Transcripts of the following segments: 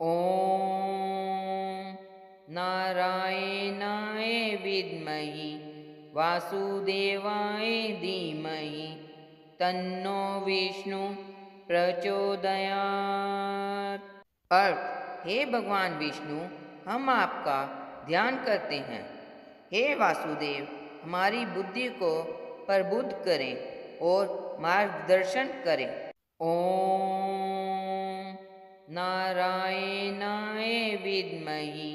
ॐ नारायणाय विद्महे वासुदेवाय धीमहि तन्नो विष्णु प्रचोदयात्। अर्थ: हे भगवान विष्णु, हम आपका ध्यान करते हैं। हे वासुदेव, हमारी बुद्धि को प्रबुद्ध करें और मार्गदर्शन करें। ॐ नारायणाय विद्महे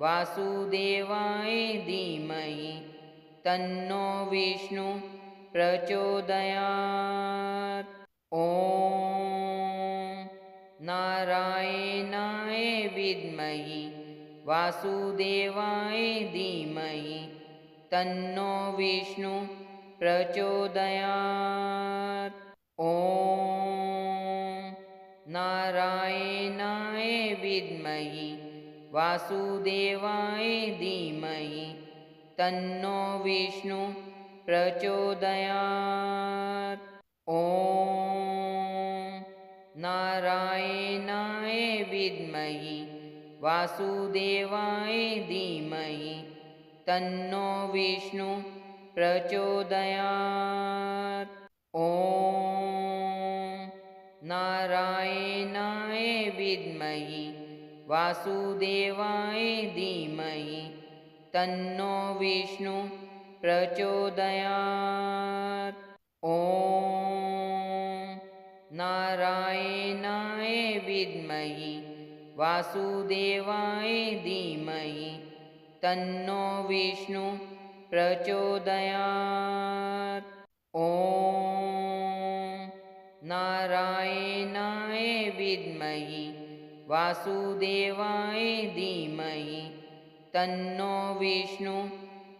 वासुदेवाय धीमहि तन्नो विष्णु प्रचोदयात्। ॐ नारायणाय विद्महे वासुदेवाय धीमहि तन्नो विष्णु प्रचोदयात्। ॐ नारायणाय विद्महे वासुदेवाय धीमहि तन्नो विष्णु प्रचोदयात्। ॐ नारायणाय विद्महे वासुदेवाय धीमहि तन्नो विष्णु प्रचोदयात्। ॐ नारायणाय विद्महे वासुदेवाय धीमहि तन्नो विष्णु प्रचोदयात्। ॐ नारायणाय विद्महे वासुदेवाय धीमहि तन्नो विष्णु प्रचोदयात्। ॐ नारायणाय विद्महे वासुदेवाय धीमहि तन्नो विष्णु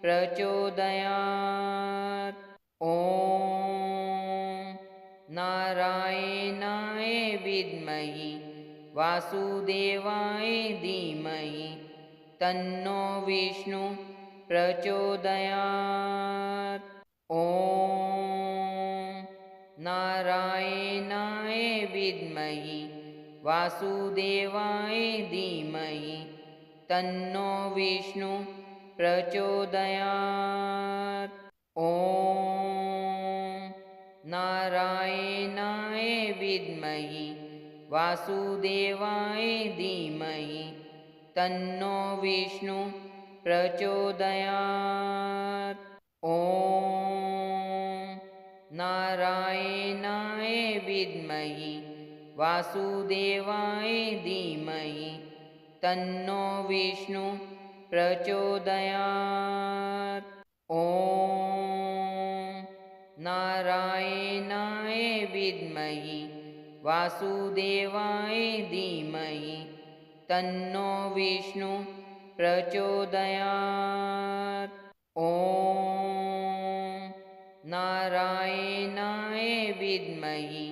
प्रचोदयात्। ॐ नारायणाय विद्महे वासुदेवाय धीमहि तन्नो विष्णु प्रचोदयात्। ॐ नारायणाय विद्महे वासुदेवाय धीमहि तन्नो विष्णु प्रचोदयात्। ॐ नारायणाय विद्महे वासुदेवाय धीमहि तन्नो विष्णु प्रचोदयात्। ॐ नारायणाय विद्महे वासुदेवाय धीमहि तन्नो विष्णु प्रचोदयात्। ॐ नारायणाय विद्महे वासुदेवाय धीमहि तन्नो विष्णु प्रचोदयात्। ॐ नारायणाय विद्महे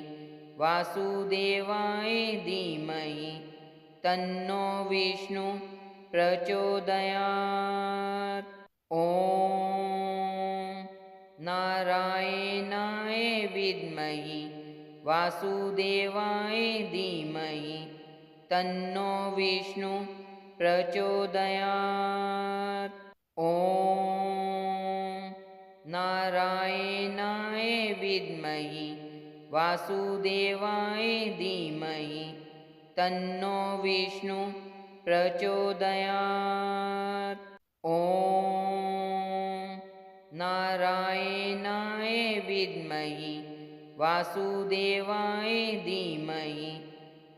वासुदेवाय धीमहि तन्नो विष्णु प्रचोदयात्। ॐ नारायणाय विद्महे वासुदेवाय धीमहि तन्नो विष्णु प्रचोदयात्। ॐ नारायणाय विद्महे वासुदेवाय धीमहि तन्नो विष्णु प्रचोदयात्। ॐ नारायणाय विद्महे वासुदेवाय धीमहि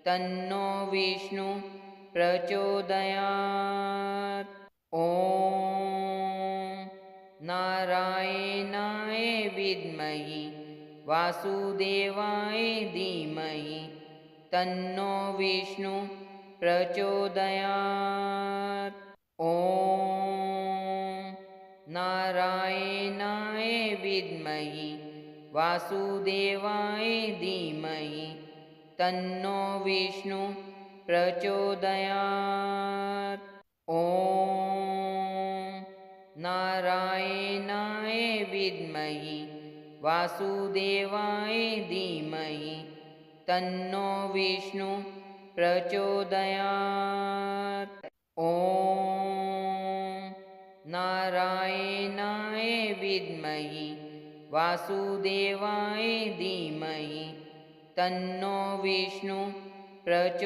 तन्नो विष्णु प्रचोदयात्। ॐ नारायणाय विद्महे वासुदेवाय धीमहि तन्नो विष्णु प्रचोदयात्। ॐ नारायणाय विद्महे वासुदेवाय धीमहि तन्नो विष्णु प्रचोदयात्। ॐ नारायणाय विद्महे वासुदेवाय धीमहि तन्नो विष्णु प्रचोदयात्। ॐ नारायणाय विद्महे वासुदेवाय धीमहि तन्नो विष्णु प्रचोदयात्।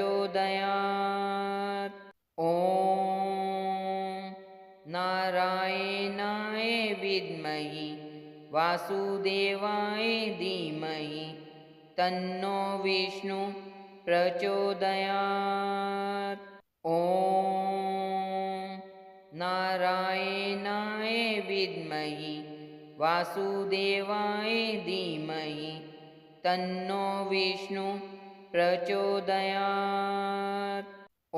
ॐ नारायणाय विद्महे वासुदेवाय धीमहि तन्नो विष्णु प्रचोदयात्। ॐ नारायणाय विद्महे वासुदेवाय धीमहि तन्नो विष्णु प्रचोदयात्। ॐ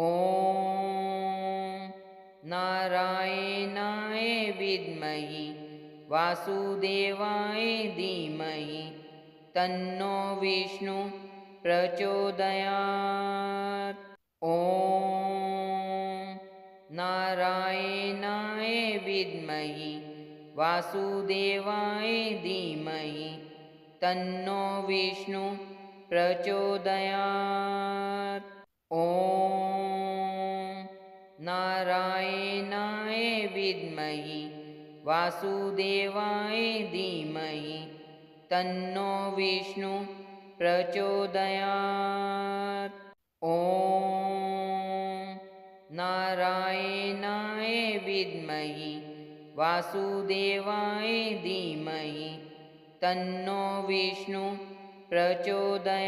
नारायणाय विद्महे वासुदेवाय धीमहि तन्नो विष्णु प्रचोदयात्। ॐ नारायणाय विद्महे वासुदेवाय धीमहि तन्नो विष्णु प्रचोदयात्। ॐ नारायणाय विद्महे वासुदेवाय धीमहि तन्नो विष्णु प्रचोदयात्। ॐ नारायणाय विद्महे वासुदेवाय धीमहि तन्नो विष्णु प्रचोदयात्।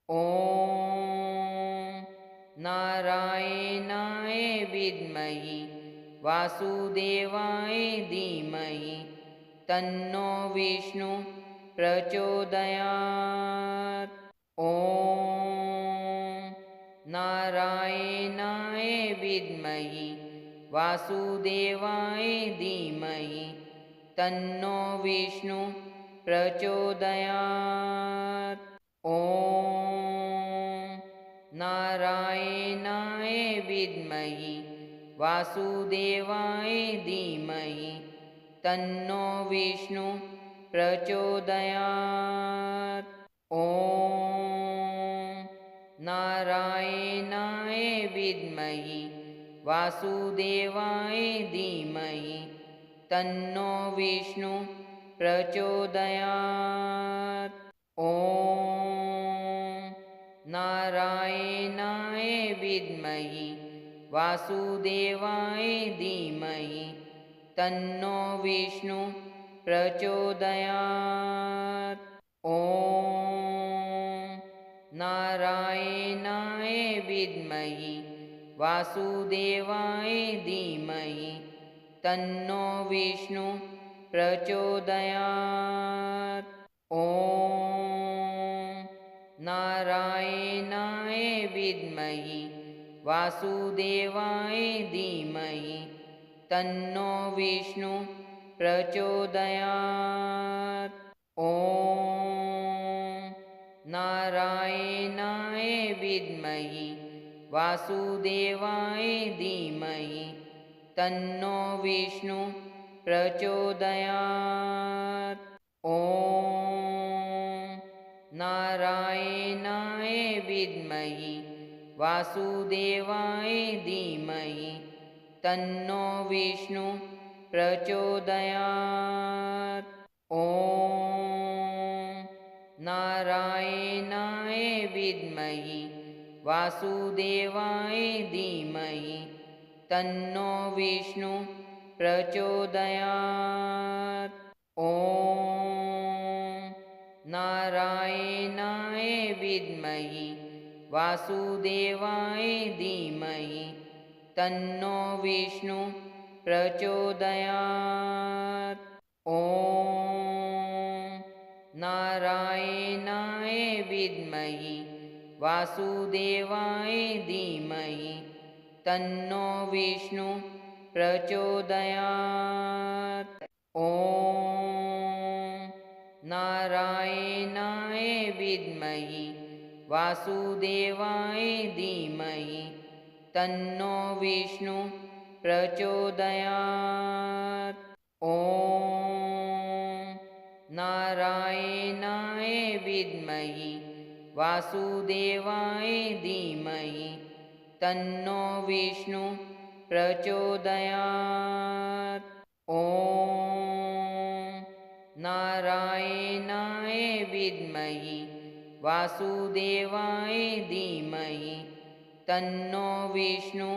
ॐ नारायणाय विद्महे वासुदेवाय धीमहि तन्नो विष्णु प्रचोदयात्। ॐ नारायणाय विद्महे वासुदेवाय धीमहि तन्नो विष्णु प्रचोदयात्। ॐ नारायणाय विद्महे वासुदेवाय धीमहि तन्नो विष्णु प्रचोदयात्। ॐ नारायणाय विद्महे वासुदेवाय धीमहि तन्नो विष्णु प्रचोदयात्। ॐ नारायणाय विद्महे वासुदेवाय धीमहि तन्नो विष्णु प्रचोदयात्। ॐ नारायणाय विद्महे वासुदेवाय धीमहि तन्नो विष्णु प्रचोदयात्। ॐ नारायणाय विद्महे वासुदेवाय धीमहि तन्नो विष्णु प्रचोदयात्। ॐ नारायणाय विद्महे वासुदेवाय धीमहि तन्नो विष्णु प्रचोदयात्। ॐ नारायणाय विद्महे वासुदेवाय धीमहि तन्नो विष्णु प्रचोदयात्। ॐ नारायणाय विद्महे वासुदेवाय धीमहि तन्नो विष्णु प्रचोदयात्। ॐ नारायणाय विद्महे वासुदेवाय धीमहि तन्नो विष्णु प्रचोदयात्। ॐ नारायणाय विद्महे वासुदेवाय धीमहि तन्नो विष्णु प्रचोदयात्। ॐ नारायणाय विद्महे वासुदेवाय धीमहि तन्नो विष्णु प्रचोदयात्। ॐ नारायणाय विद्महे वासुदेवाय धीमहि तन्नो विष्णु प्रचोदयात्। ॐ नारायणाय विद्महि वासुदेवाय धीमहि तन्नो विष्णु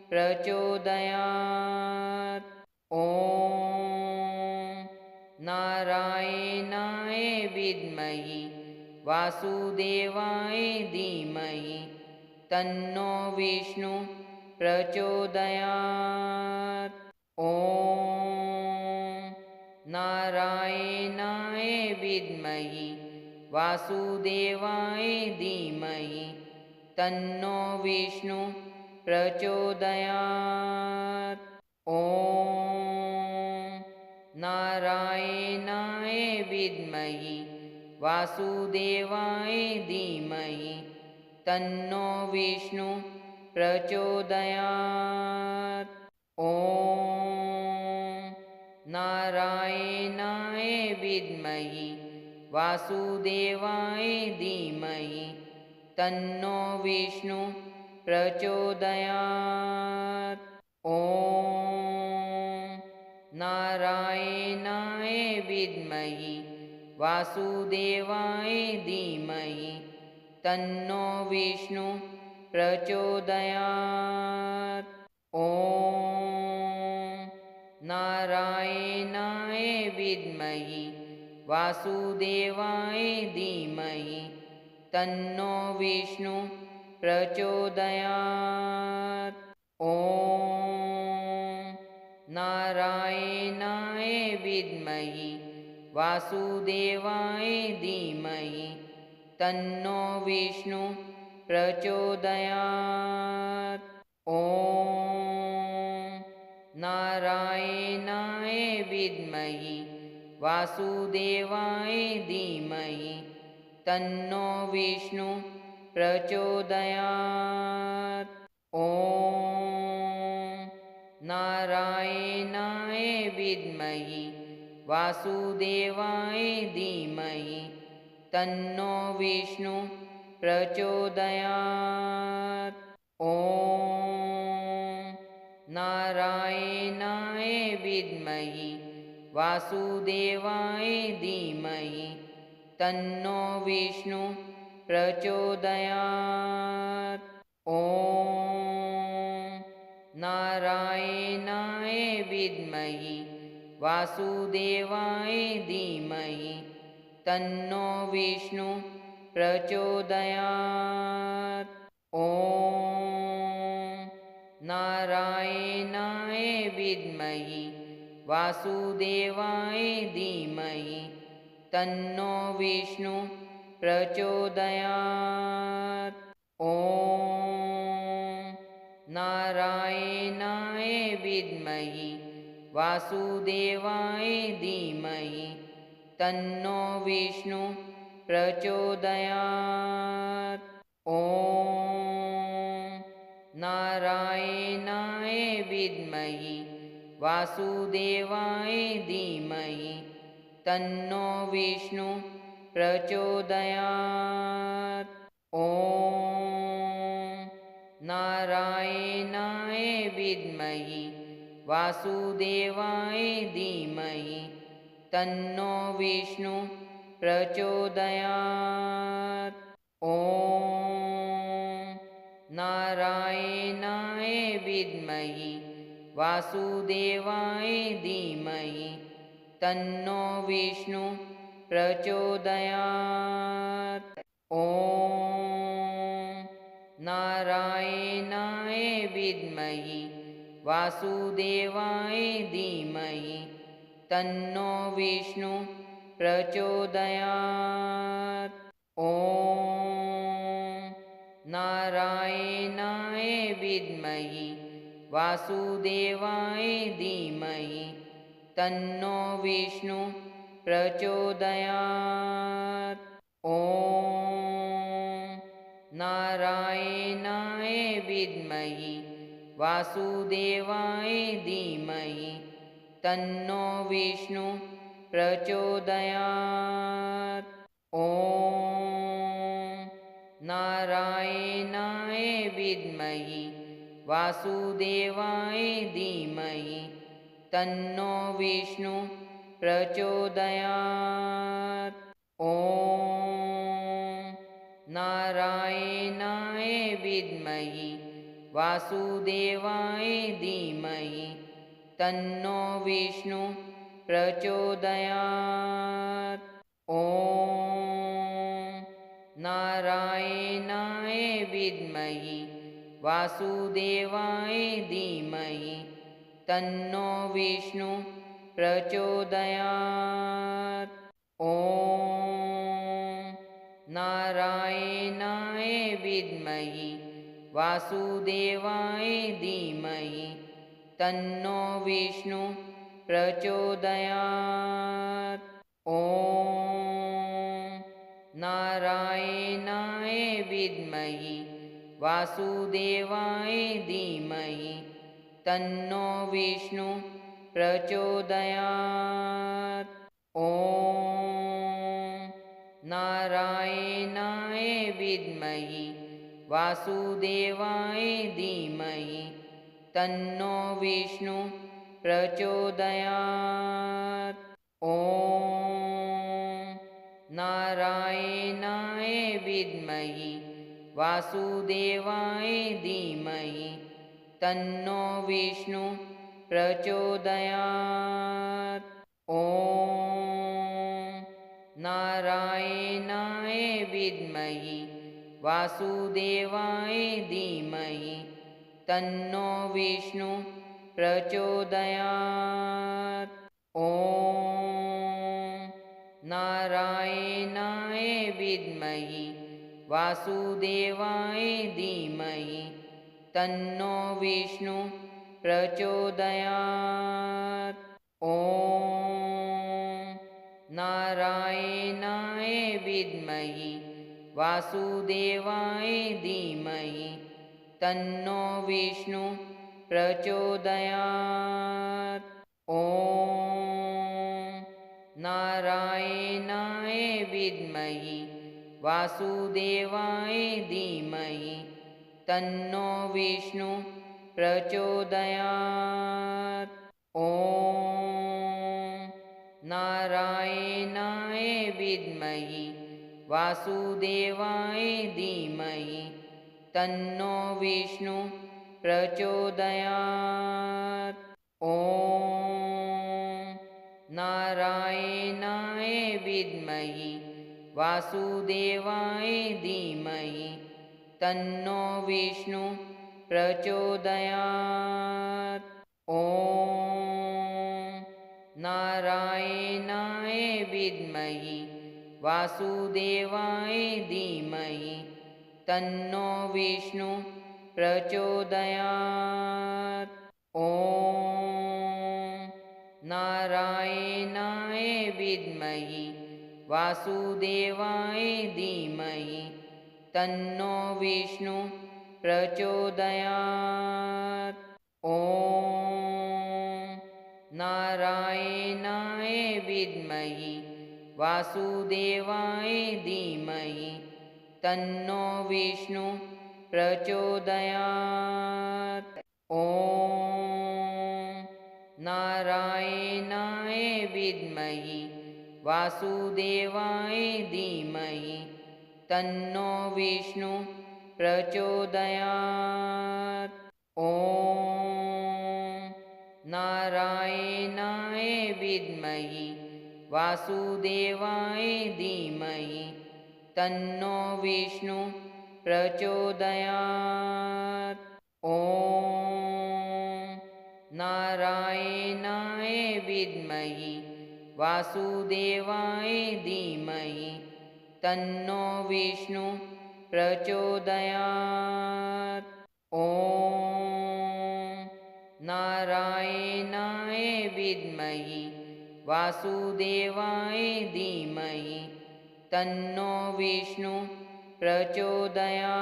प्रचोदयात्। ॐ नारायणाय विद्महि वासुदेवाय धीमहि तन्नो विष्णु प्रचोदयात्। ॐ नारायणाय विद्महि वासुदेवाय धीमहि तन्नो विष्णु प्रचोदयात्। ॐ नारायणाय विद्महि वासुदेवाय धीमहि तन्नो विष्णु प्रचोदयात्। ॐ नारायणाय विद्महि वासुदेवाय धीमहि तन्नो विष्णु प्रचोदयात्। ॐ नारायणाय विद्महि वासुदेवाय धीमहि तन्नो विष्णु प्रचोदयात्। ॐ नारायणाय विद्महि वासुदेवाय धीमहि तन्नो विष्णु प्रचोदयात्। ॐ नारायणाय विद्महि वासुदेवाय धीमहि तन्नो विष्णु प्रचोदयात्। ॐ नारायणाय विद्महि वासुदेवाय धीमहि तन्नो विष्णु प्रचोदयात्। ॐ नारायणाय विद्महि वासुदेवाय धीमहि तन्नो विष्णु प्रचोदयात्। ॐ नारायणाय विद्महि वासुदेवाय धीमहि तन्नो विष्णु प्रचोदयात्। ॐ नारायणाय विद्महि वासुदेवाय धीमहि तन्नो विष्णु प्रचोदयात्। ॐ नारायणाय विद्महि वासुदेवाय धीमहि तन्नो विष्णु प्रचोदयात्। ॐ नारायणाय विद्महि वासुदेवाय धीमहि तन्नो विष्णु प्रचोदयात्। ॐ नारायणाय विद्महि वासुदेवाय धीमहि तन्नो विष्णु प्रचोदयात्। ॐ नारायणाय विद्महि वासुदेवाय धीमहि तन्नो विष्णु प्रचोदयात्। ॐ नारायणाय विद्महि वासुदेवाय धीमहि तन्नो विष्णु प्रचोदयात्। ॐ नारायणाय विद्महि वासुदेवाय धीमहि तन्नो विष्णु प्रचोदयात्। ॐ नारायणाय विद्महि वासुदेवाय धीमहि तन्नो विष्णु प्रचोदयात्। ॐ नारायणाय विद्महि वासुदेवाय धीमहि तन्नो विष्णु प्रचोदयात्। ॐ नारायणाय विद्महे वासुदेवाय धीमहि तन्नो विष्णु प्रचोदयात्। ॐ नारायणाय विद्महे वासुदेवाय धीमहि तन्नो विष्णु प्रचोदयात्। ॐ नारायणाय विद्महे वासुदेवाय धीमहि तन्नो विष्णु प्रचोदयात्। ॐ नारायणाय विद्महे वासुदेवाय धीमहि तन्नो विष्णु प्रचोदयात्। ॐ नारायणाय विद्महे वासुदेवाय धीमहि तन्नो विष्णु प्रचोदयात्। ॐ नारायणाय विद्महे वासुदेवाय धीमहि तन्नो विष्णु प्रचोदयात्। ॐ नारायणाय विद्महे वासुदेवाय धीमहि तन्नो विष्णु प्रचोदयात्। ॐ नारायणाय विद्महे वासुदेवाय धीमहि तन्नो विष्णु प्रचोदयात्। ॐ नारायणाय विद्महे वासुदेवाय धीमहि तन्नो विष्णु प्रचोदयात्। ॐ नारायणाय विद्महे वासुदेवाय धीमहि तन्नो विष्णु प्रचोदयात्। ॐ नारायणाय विद्महे वासुदेवाय धीमहि तन्नो विष्णु प्रचोदयात्। ॐ नारायणाय विद्महे वासुदेवाय धीमहि तन्नो विष्णु प्रचोदयात्। ॐ नारायणाय विद्महे वासुदेवाय धीमहि तन्नो विष्णु प्रचोदयात्। ॐ नारायणाय विद्महे वासुदेवाय धीमहि तन्नो विष्णु प्रचोदयात्। ॐ नारायणाय विद्महे वासुदेवाय धीमहि तन्नो विष्णु प्रचोदयात्। ॐ नारायणाय विद्महे वासुदेवाय धीमहि तन्नो विष्णु प्रचोदयात्। ॐ नारायणाय विद्महे वासुदेवाय धीमहि तन्नो विष्णु प्रचोदयात्। ॐ नारायणाय विद्महे वासुदेवाय धीमहि तन्नो विष्णु प्रचोदयात्। ॐ नारायणाय विद्महे वासुदेवाय धीमहि तन्नो विष्णु प्रचोदयात्। ॐ नारायणाय विद्महे वासुदेवाय धीमहि तन्नो विष्णु प्रचोदयात्।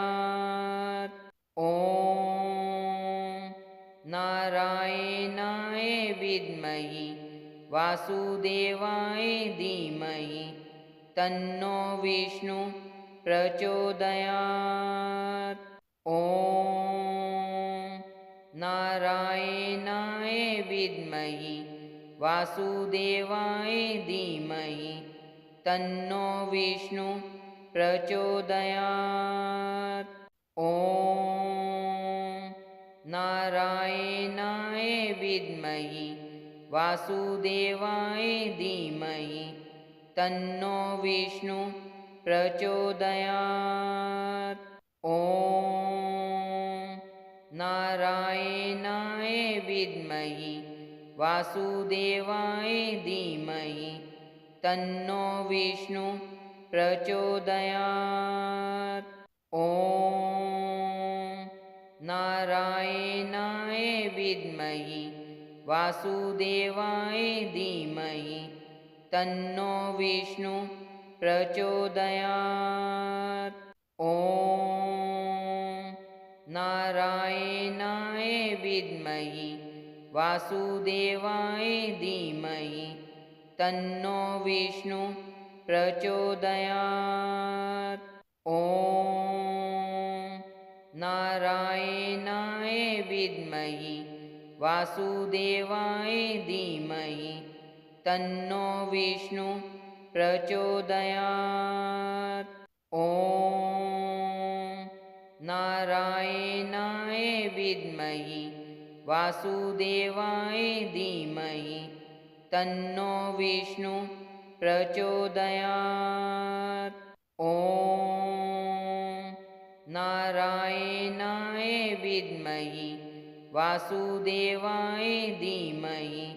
ॐ नारायणाय विद्महे वासुदेवाय धीमहि तन्नो विष्णु प्रचोदयात्। ॐ नारायणाय विद्महे वासुदेवाय धीमहि तन्नो विष्णु प्रचोदयात्। ॐ नारायणाय विद्महे वासुदेवाय धीमहि तन्नो विष्णु प्रचोदयात्। ॐ नारायणाय विद्महे वासुदेवाय धीमहि तन्नो विष्णु प्रचोदयात्। ॐ नारायणाय विद्महे वासुदेवाय धीमहि तन्नो विष्णु प्रचोदयात्। ॐ नारायणाय विद्महे वासुदेवाय धीमहि तन्नो विष्णु प्रचोदयात्। ॐ नारायणाय विद्महे वासुदेवाय धीमहि तन्नो विष्णु प्रचोदयात्। ॐ नारायणाय विद्महे वासुदेवाय धीमहि तन्नो विष्णु प्रचोदयात्। ॐ नारायणाय विद्महे वासुदेवाय धीमहि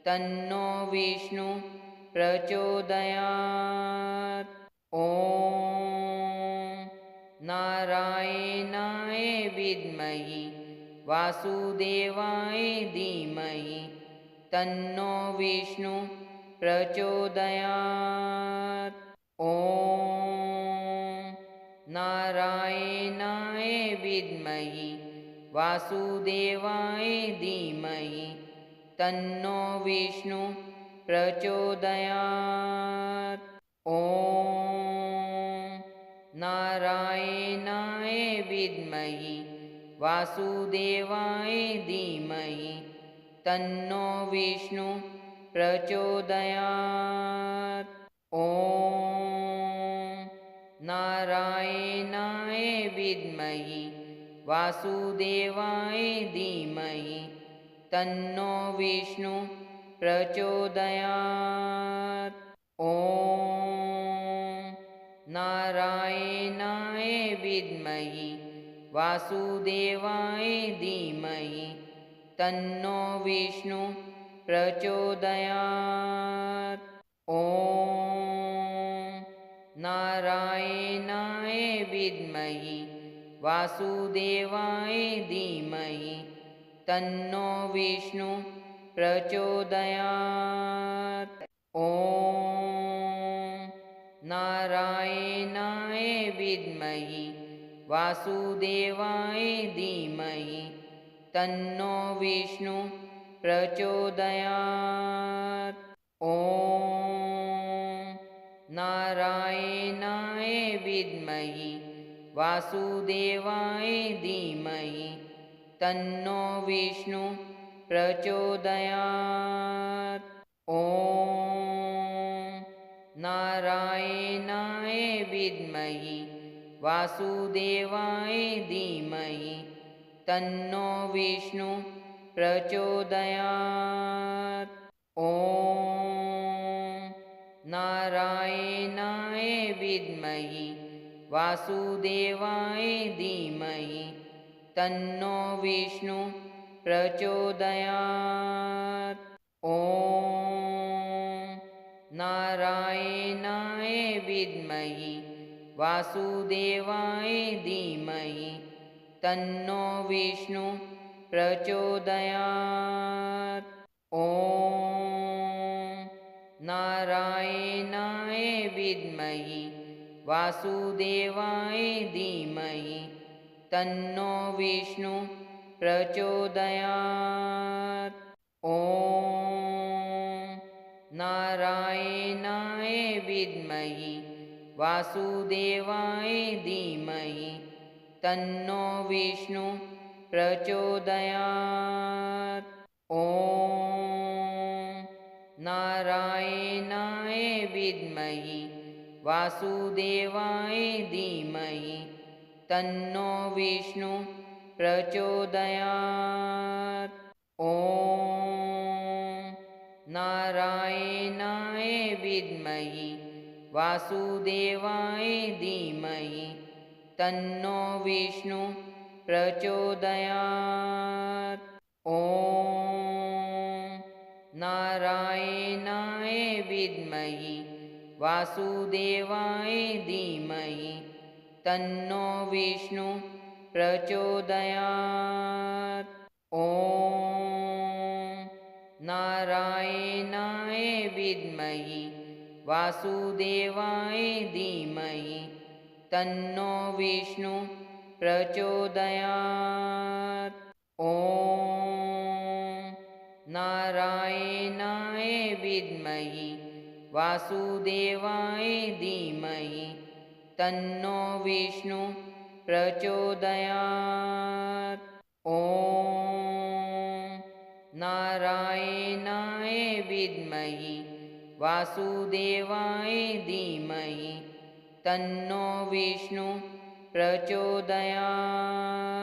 तन्नो विष्णु प्रचोदयात्। ॐ नारायणाय विद्महे वासुदेवाय धीमहि तन्नो विष्णु प्रचोदयात्। ॐ नारायणाय विद्महे वासुदेवाय धीमहि तन्नो विष्णु प्रचोदयात्। ॐ नारायणाय विद्महे वासुदेवाय धीमहि तन्नो विष्णु प्रचोदयात्। ॐ नारायणाय विद्महे वासुदेवाय धीमहि तन्नो विष्णु प्रचोदयात्। ॐ नारायणाय विद्महे वासुदेवाय धीमहि तन्नो विष्णु प्रचोदयात्। ॐ नारायणाय विद्महे वासुदेवाय धीमहि तन्नो विष्णु प्रचोदयात्। ॐ नारायणाय विद्महे वासुदेवाय धीमहि तन्नो विष्णु प्रचोदयात्। ॐ नारायणाय विद्महे वासुदेवाय धीमहि तन्नो विष्णु प्रचोदयात्। ॐ नारायणाय विद्महे वासुदेवाय धीमहि तन्नो विष्णु प्रचोदयात्। ॐ नारायणाय विद्महे वासुदेवाय धीमहि तन्नो विष्णु प्रचोदयात्। ॐ नारायणाय विद्महे वासुदेवाय धीमहि तन्नो विष्णु प्रचोदयात्। ॐ नारायणाय विद्महे वासुदेवाय धीमहि तन्नो विष्णु प्रचोदयात्। ॐ नारायणाय विद्महे वासुदेवाय धीमहि तन्नो विष्णु प्रचोदयात्। ॐ नारायणाय विद्महे वासुदेवाय धीमहि तन्नो विष्णु प्रचोदयात्। ॐ नारायणाय विद्महे वासुदेवाय धीमहि तन्नो विष्णु प्रचोदयात्। ॐ नारायणाय विद्महे वासुदेवाय धीमहि तन्नो विष्णु प्रचोदयात्। ॐ नारायणाय विद्महे वासुदेवाय धीमहि तन्नो विष्णु प्रचोदयात्। ॐ नारायणाय विद्महे वासुदेवाय धीमहि तन्नो विष्णु प्रचोदयात्। ॐ नारायणाय विद्महे वासुदेवाय धीमहि तन्नो विष्णु प्रचोदयात्।